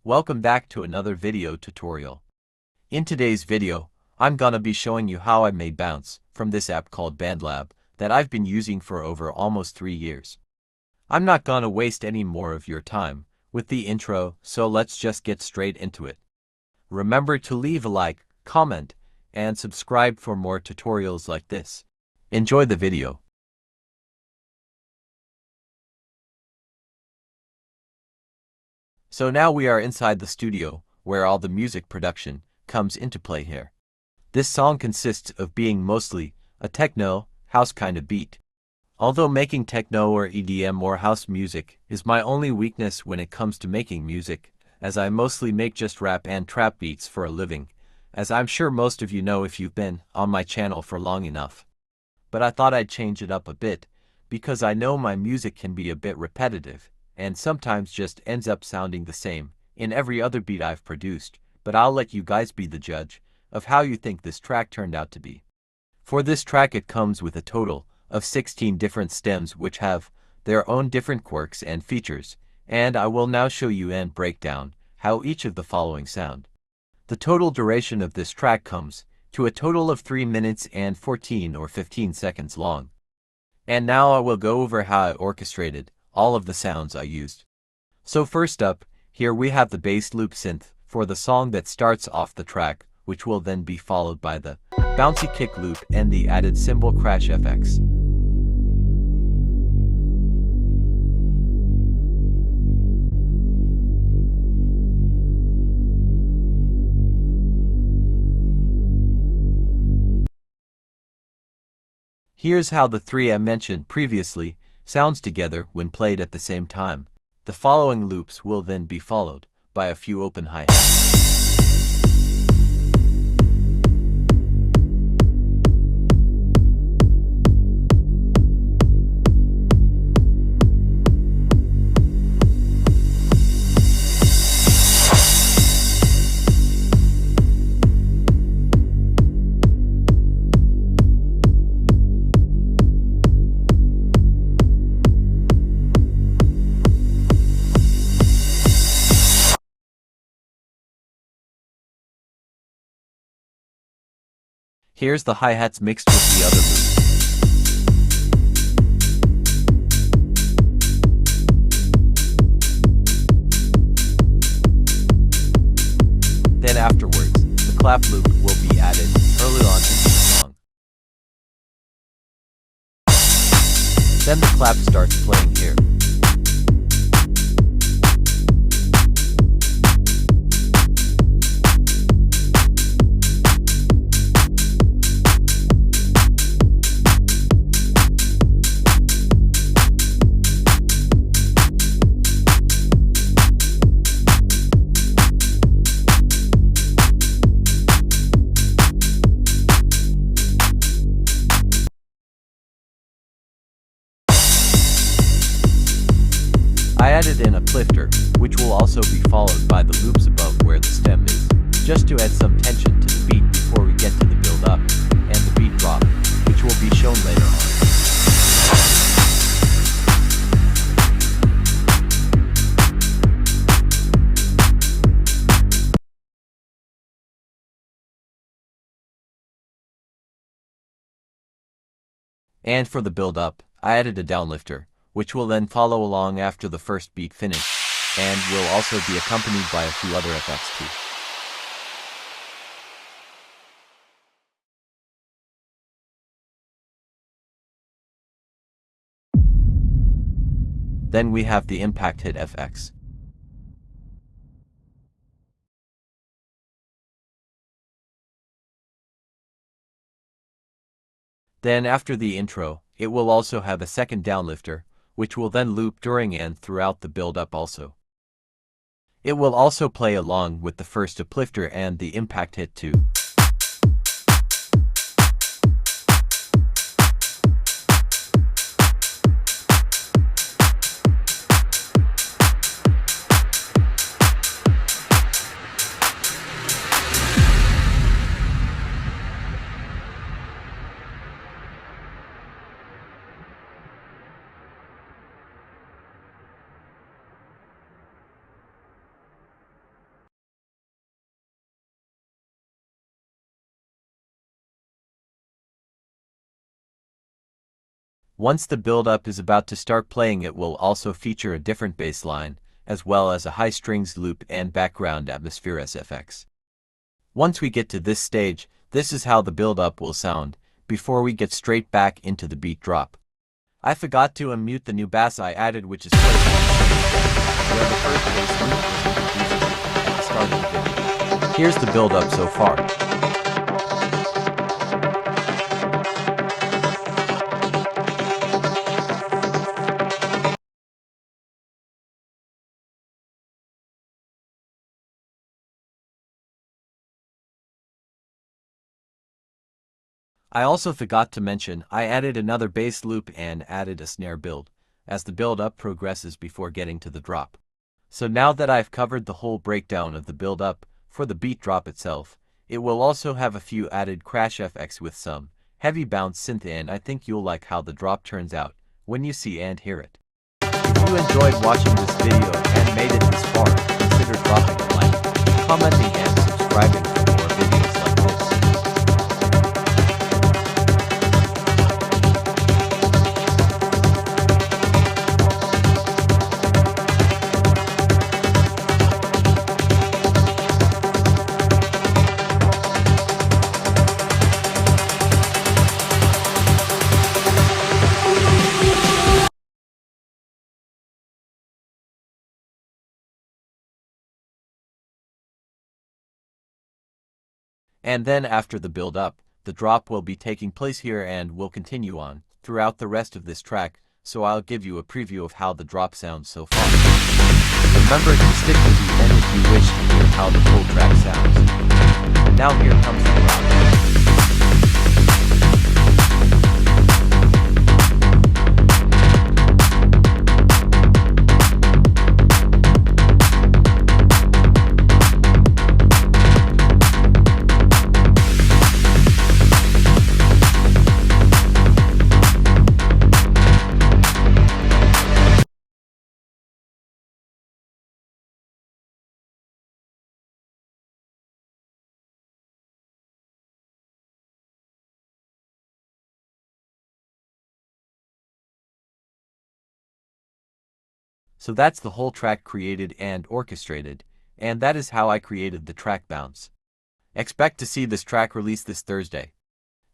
Welcome back to another video tutorial. In today's video, I'm gonna be showing you how I made Bounce from this app called BandLab that I've been using for over almost 3 years. I'm not gonna waste any more of your time with the intro, so let's just get straight into it. Remember to leave a like, comment, and subscribe for more tutorials like this. Enjoy the video. So now we are inside the studio, where all the music production comes into play here. This song consists of being mostly a techno, house kind of beat. Although making techno or EDM or house music is my only weakness when it comes to making music, as I mostly make just rap and trap beats for a living, as I'm sure most of you know if you've been on my channel for long enough. But I thought I'd change it up a bit, because I know my music can be a bit repetitive, and sometimes just ends up sounding the same in every other beat I've produced, but I'll let you guys be the judge of how you think this track turned out to be. For this track it comes with a total of 16 different stems which have their own different quirks and features, and I will now show you and break down how each of the following sound. The total duration of this track comes to a total of 3 minutes and 14 or 15 seconds long. And now I will go over how I orchestrated all of the sounds I used. So first up, here we have the bass loop synth for the song that starts off the track, which will then be followed by the bouncy kick loop and the added cymbal crash FX. Here's how the three I mentioned previously sounds together when played at the same time. The following loops will then be followed by a few open hi-hats. Here's the hi-hats mixed with the other loops. Then afterwards, the clap loop will be added early on into the song. Then the clap starts playing here. I added in a plifter, which will also be followed by the loops above where the stem is, just to add some tension to the beat before we get to the build up and the beat drop, which will be shown later on. And for the build up, I added a downlifter, which will then follow along after the first beat finish, and will also be accompanied by a few other effects too. Then we have the impact hit FX. Then after the intro, it will also have a second downlifter, which will then loop during and throughout the build-up also. It will also play along with the first uplifter and the impact hit too. Once the build-up is about to start playing, it will also feature a different bass line, as well as a high strings loop and background atmosphere as effects. Once we get to this stage, this is how the build-up will sound, before we get straight back into the beat drop. I forgot to unmute the new bass I added, which is placed on the second where the first bass loop was introduced at the start of the video. Here's the build-up so far. I also forgot to mention, I added another bass loop and added a snare build, as the build-up progresses before getting to the drop. So now that I've covered the whole breakdown of the build-up for the beat drop itself, it will also have a few added crash effects with some heavy bounce synth, and I think you'll like how the drop turns out when you see and hear it. If you enjoyed watching this video and made it this far, consider dropping a like, commenting and subscribing for more videos like this. And then after the build-up, the drop will be taking place here and will continue on throughout the rest of this track, so I'll give you a preview of how the drop sounds so far. Remember to stick to the end if you wish to hear how the full track sounds. Now here comes the drop. So that's the whole track created and orchestrated, and that is how I created the track bounce. Expect to see this track released this Thursday.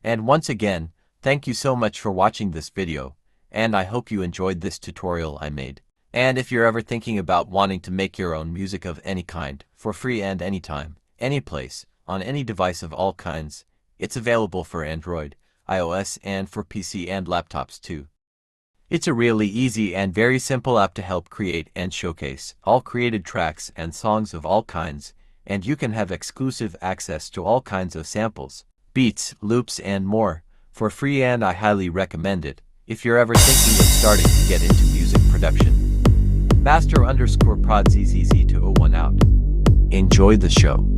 And once again, thank you so much for watching this video, and I hope you enjoyed this tutorial I made. And if you're ever thinking about wanting to make your own music of any kind, for free and anytime, any place, on any device of all kinds, it's available for Android, iOS, and for PC and laptops too. It's a really easy and very simple app to help create and showcase all created tracks and songs of all kinds, and you can have exclusive access to all kinds of samples, beats, loops, and more for free, and I highly recommend it if you're ever thinking of starting to get into music production. Master_ProdZZZ to 01 out. Enjoy the show.